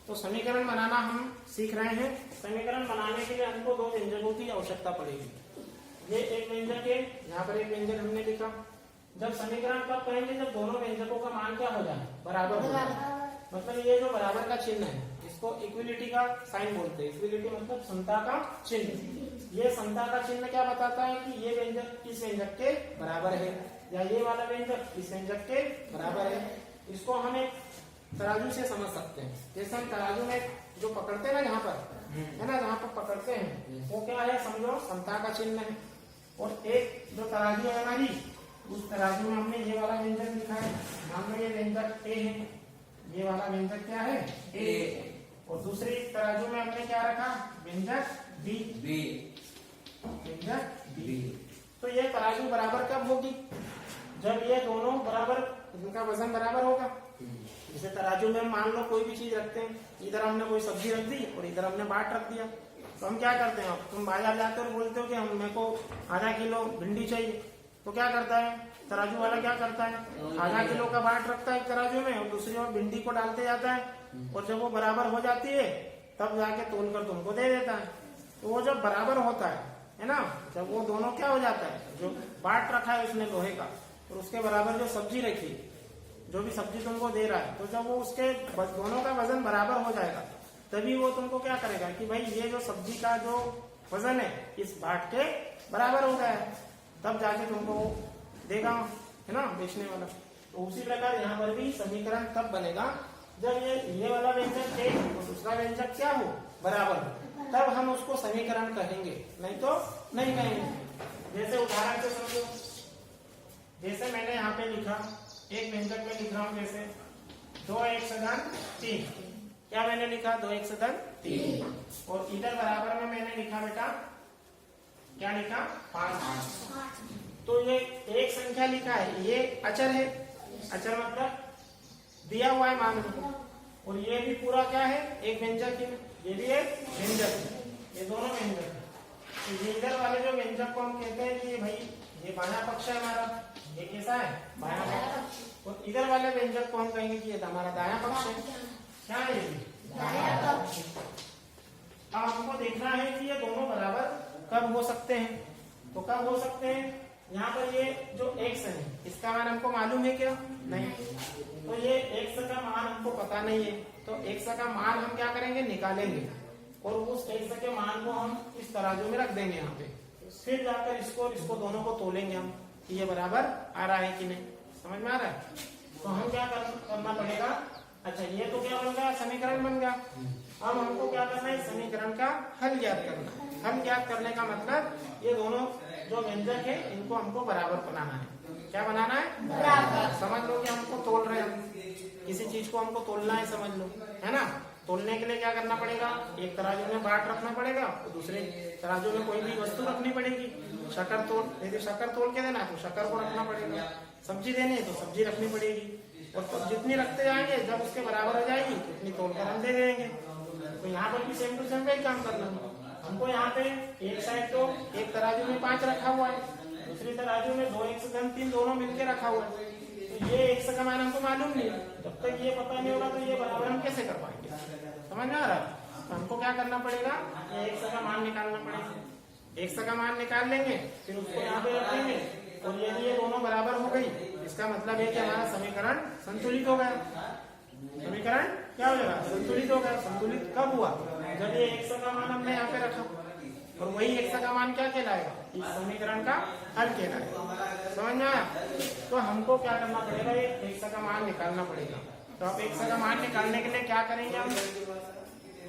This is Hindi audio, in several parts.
तो समीकरण बनाना हम सीख रहे हैं। समीकरण बनाने के लिए हमको दो व्यंजकों की आवश्यकता पड़ेगी। ये एक व्यंजक है, यहाँ पर एक व्यंजक हमने लिखा। जब समीकरण कब करेंगे, जब दोनों व्यंजकों का मान क्या हो जाए, बराबर हो जाए। मतलब ये जो बराबर का चिन्ह है इसको इक्विलिटी का साइन बोलते हैं। इक्विलिटी मतलब समता का चिन्ह। ये समता का चिन्ह क्या बताता है कि ये व्यंजक इस व्यंजक के बराबर है, या ये वाला व्यंजक इस व्यंजक के बराबर है। इसको हम एक तराजू से समझ सकते हैं। जैसे हम तराजू में जो पकड़ते हैं ना, जहाँ पर है ना, जहाँ पर पकड़ते हैं वो क्या है, समझो समता का चिन्ह है। और एक जो तराजू है हमारी, उस तराजू में हमने ये वाला व्यंजक लिखा है। मान लो ये व्यंजक ए है, ये वाला व्यंजक क्या है, ए। और दूसरी तराजू में हमने क्या रखा, व्यंजक बी। व्यंजक बी। तो ये तराजू बराबर कब होगी, जब ये दोनों बराबर, इनका वजन बराबर होगा। जैसे तराजू में मान लो कोई भी चीज रखते हैं, इधर हमने कोई सब्जी रख दी और इधर हमने बाट रख दिया, तो हम क्या करते हैं, तुम बाजार जाते हो बोलते हो कि हम मेरे को आधा किलो भिंडी चाहिए, तो क्या करता है तराजू वाला, क्या करता है, आधा किलो का बाट रखता है तराजू में और दूसरी ओर भिंडी को डालते जाता है, और जब वो बराबर हो जाती है तब जाके तोल कर तुमको दे देता है। तो वो जब बराबर होता है ना, जब वो दोनों क्या हो जाता है, जो बाट रखा है उसने लोहे का और उसके बराबर जो सब्जी रखी, जो भी सब्जी तुमको दे रहा है, तो जब वो उसके दोनों का वजन बराबर हो जाएगा तभी वो तुमको क्या करेगा कि भाई ये जो सब्जी का जो वजन है इस बाट के बराबर हो गया है, तब जाके तुमको देगा, है ना, बेचने वाला। तो उसी प्रकार यहाँ पर भी समीकरण तब बनेगा जब ये वाला व्यंजक एक और दूसरा व्यंजक क्या हो, बराबर हो, तब हम उसको समीकरण कहेंगे, नहीं तो नहीं कहेंगे। जैसे उदाहरण से समझो, जैसे मैंने यहाँ पे लिखा, एक व्यंजक में लिख रहा हूँ, जैसे 2x घन 3। क्या मैंने लिखा, 2x घन 3। और इधर बराबर में मैंने लिखा बेटा, क्या लिखा, 5। तो ये एक संख्या लिखा है, ये अचर है, अचर मतलब दिया हुआ है मान लो। और ये भी पूरा क्या है, एक व्यंजक है, ये भी एक व्यंजक है, ये दोनों व्यंजक है। तो ये इधर वाले जो व्यंजक को हम कहते हैं कि भाई ये बायां पक्ष है हमारा, ये कैसा है, बायां पक्ष। और इधर वाले व्यंजक को हम कहेंगे कि ये हमारा दायां पक्ष है। क्या है ये, दायां पक्ष। अब हमको देखना है कि ये दोनों बराबर कब हो सकते हैं। तो कब हो सकते हैं, यहाँ पर ये जो x है इसका मान हमको मालूम है क्या, नहीं। तो ये x का मान हमको पता नहीं है, तो x का मान हम क्या करेंगे, निकालेंगे और उस x के मान को हम इस तराजू में रख देंगे यहाँ पे। फिर जाकर इसको दोनों को तोलेंगे हम कि ये बराबर आ रहा है कि नहीं। समझ में आ रहा है। तो हम क्या करना पड़ेगा, अच्छा ये तो क्या बन गया, समीकरण बन गया। अब हमको क्या करना है, समीकरण का हल ज्ञात करना। हल ज्ञात करने का मतलब ये दोनों जो व्यंजक है इनको हमको बराबर बनाना है। क्या बनाना है, बराबर। समझ लो कि हमको तोल रहे हैं, किसी चीज को हमको तोलना है, समझ लो, है ना। तोलने के लिए क्या करना पड़ेगा, एक तराजू में बाट रखना पड़ेगा और दूसरे तराजू में कोई भी वस्तु रखनी पड़ेगी। शक्कर तोल, यदि शक्कर तोल के देना है तो शक्कर को रखना पड़ेगा, सब्जी देनी है तो सब्जी रखनी पड़ेगी। और तब जितनी रखते जाएंगे जब उसके बराबर हो जाएगी तो उतनी तोल कर हम दे देंगे। तो यहाँ पर भी सेम टू सेम वही काम करना है हमको। यहाँ पे एक साइड तो एक तराजू में 5 रखा हुआ है, दूसरी तराजू में 2x घन 3 दोनों मिलके रखा हुआ है। तो ये x का मान हमको मालूम नहीं है, जब तक ये पता नहीं होगा तो ये बराबर हम कैसे कर पाएंगे। समझ में आ रहा है। तो हमको क्या करना पड़ेगा, ये x का मान निकालना पड़ेगा। x का मान निकाल लेंगे, फिर उसको यहाँ पे रख देंगे, और यदि ये दोनों बराबर हो गई इसका मतलब है कि हमारा समीकरण संतुलित हो गया। समीकरण क्या हो जाएगा, संतुलित हो गया। संतुलित कब हुआ, जब ये x का मान हमने यहाँ पे रखा, और वही x का मान क्या कहलाएगा, इस समीकरण का हल कहलाएगा। समझ में आया। तो हमको क्या करना पड़ेगा, ये x का मान निकालना पड़ेगा। तो अब x का मान निकालने के लिए क्या करेंगे हम,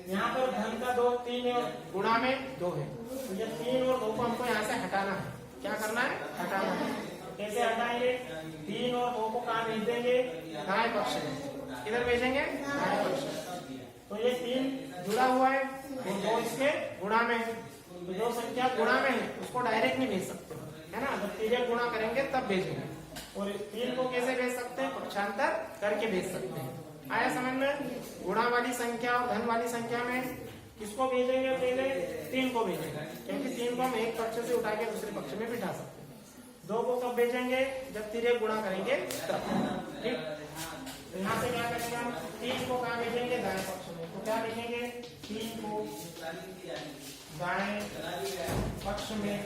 यहाँ पर धन का 2 3 और गुणा में 2 है, तो ये 3 और 2 को हमको यहाँ से हटाना है। क्या करना है, हटाना है। कैसे हटाएंगे, 3 और 2 को कहाँ भेज देंगे, दाएं पक्ष में। किधर भेजेंगे, दाएं पक्ष में। तो ये 3 जुड़ा हुआ है और 2 इसके गुणा में है। तो जो संख्या गुणा में है उसको डायरेक्ट नहीं भेज सकते, है ना। जब 3 गुणा करेंगे तब भेजेंगे। और 3 को कैसे भेज सकते हैं, पक्षांतर करके भेज सकते हैं। आया समझ में। गुणा वाली संख्या और धन वाली संख्या में किसको भेजेंगे, पहले 3 को भेजेंगे, क्योंकि 3 को हम एक पक्ष से उठा के दूसरे पक्ष में बिठा सकते हैं। 2 को कब भेजेंगे, जब 3 गुणा करेंगे तब। ठीक, तो यहाँ से क्या करेंगे हम, 3 को कहाँ भेजेंगे, दाएं पक्ष में। तो क्या दाएं पक्ष में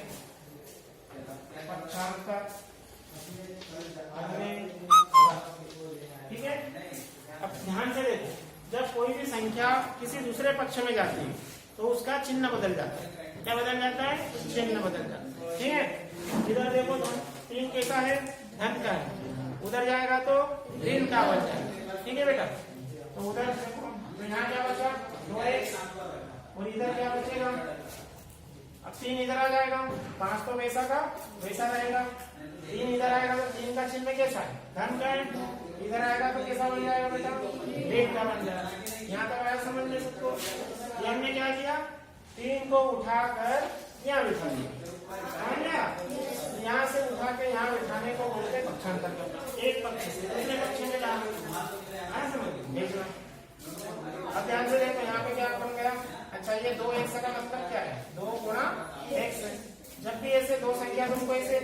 पक्षांतर अग्रे। ठीक है, अब ध्यान से देखो, जब कोई भी संख्या किसी दूसरे पक्ष में जाती है तो उसका चिन्ह बदल जाता है। क्या बदल जाता है? चिन्ह बदल जाता है। ठीक है, इधर देखो तो 3 कैसा है? धन का है। उधर जाएगा तो ऋण का बच जाएगा। ठीक है बेटा, तो उधर देखो तो यहाँ क्या बचा? 2x, और इधर क्या बचेगा? अब 3 इधर आ जाएगा, 5 तो वैसा का वैसा रहेगा। 3 इधर आएगा तो 3 का चिन्ह कैसा है? धन का है। इधर आएगा तो कैसा बन जाएगा बेटा? ऋण का बन जाएगा। यहाँ तक आया समझ में सबको? ये हमने क्या किया? 3 को उठाकर यहाँ बिठा दिया, समझ गया? यहाँ से उठा के यहाँ बिठाने को बोलते पक्षांतर करना। एक पक्ष से दूसरे पक्ष में जाना, आया समझ? भेजना। अब ध्यान से देखो, यहाँ पे क्या बन गया? अच्छा, ये 2x का मतलब क्या है? 2 गुणा x है। जब भी ऐसे दो संख्या तुमको ऐसे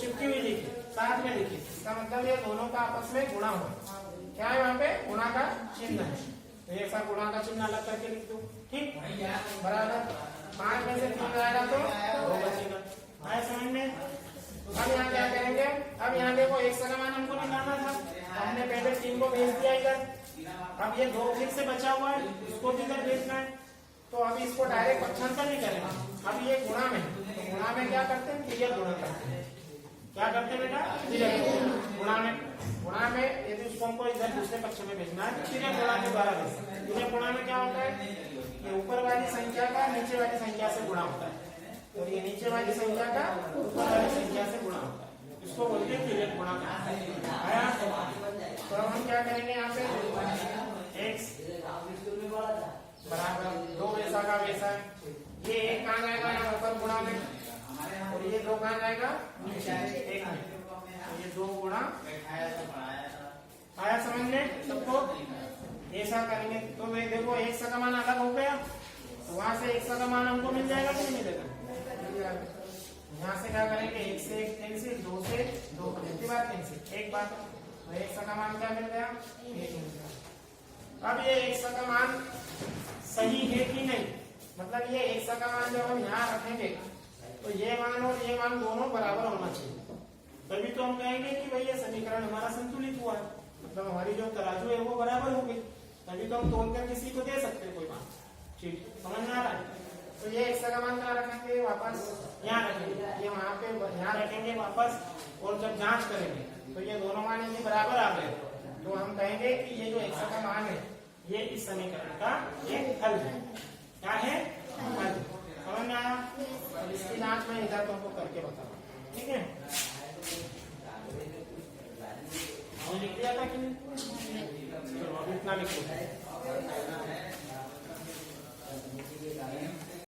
चिपकी हुई लिखी, साथ में लिखी, इसका मतलब ये दोनों का आपस में गुणा हो। क्या है वहाँ पे? गुणा का चिन्ह है। तो ऐसा गुणा का चिन्ह अलग करके लिख दो। ठीक, बराबर। 5 में से 3 आएगा तो 2 बचेगा। आया समझ में? अब यहाँ क्या करेंगे? अब यहाँ देखो x का मान हमको निकालना था, हमने पहले 3 को भेज दिया इधर। अब ये 2 फिर से बचा हुआ है, इसको भी इधर भेजना है। तो अभी इसको डायरेक्ट पक्षांतर नहीं करेंगे, अब ये गुणा में, तो गुणा में क्या करते हैं? तिर्यक गुणा करते हैं। क्या करते हैं बेटा? तिर्यक गुणा में। गुणा में यदि उसको हमको इधर दूसरे पक्ष में भेजना है तो तिर्यक गुणा के द्वारा भेज सकते हैं। तिर्यक गुणा में क्या होता है? ये ऊपर वाली संख्या का नीचे वाली संख्या से गुणा होता है, और ये नीचे वाली संख्या का ऊपर वाली संख्या से गुणा होता है। इसको बोलते हैं तिर्यक गुणा। आया? तो अब हम क्या करेंगे? यहाँ पे x बराबर 2 वैसा का वैसा है। ये 1 कहाँ जाएगा? यहाँ ऊपर गुणा में, और ये 2 कहाँ जाएगा? नीचे 1 में। तो ये 2 गुणा। आया समझ में सबको? ऐसा करेंगे तो मैं देखो x का मान अलग हो गया, तो वहां से x का मान हमको मिल जाएगा कि नहीं मिलेगा? यहाँ से क्या करेंगे? 1 से 1 कैंसिल, 2 से 2 कितनी बार कैंसिल? एक बार। तो x का मान क्या मिल गया? 1 मिल गया। अब ये x का मान सही है कि नहीं, मतलब ये x का मान जब हम यहाँ रखेंगे तो ये मान और ये मान दोनों बराबर होना चाहिए, तभी तो हम कहेंगे कि भाई ये समीकरण हमारा संतुलित हुआ है, मतलब हमारी जो तराजू है वो बराबर हो गई, तभी तो हम तोड़कर किसी को दे सकते हैं कोई मान। ठीक, समझ में आ रहा है? तो ये x का मान कहाँ रखेंगे? वापस यहाँ रखेंगे, ये वहां पे यहाँ रखेंगे वापस, और जब जांच करेंगे तो ये दोनों मान यदि बराबर आ गए तो हम कहेंगे कि ये जो x का मान है ये इस समीकरण का एक हल है। क्या है? हल। समझ में आया? और इसकी जांच मैं इधर तुमको करके बताऊंगा। ठीक है, ये लिख दिया था कि नहीं? चलो अब इतना लिख लो।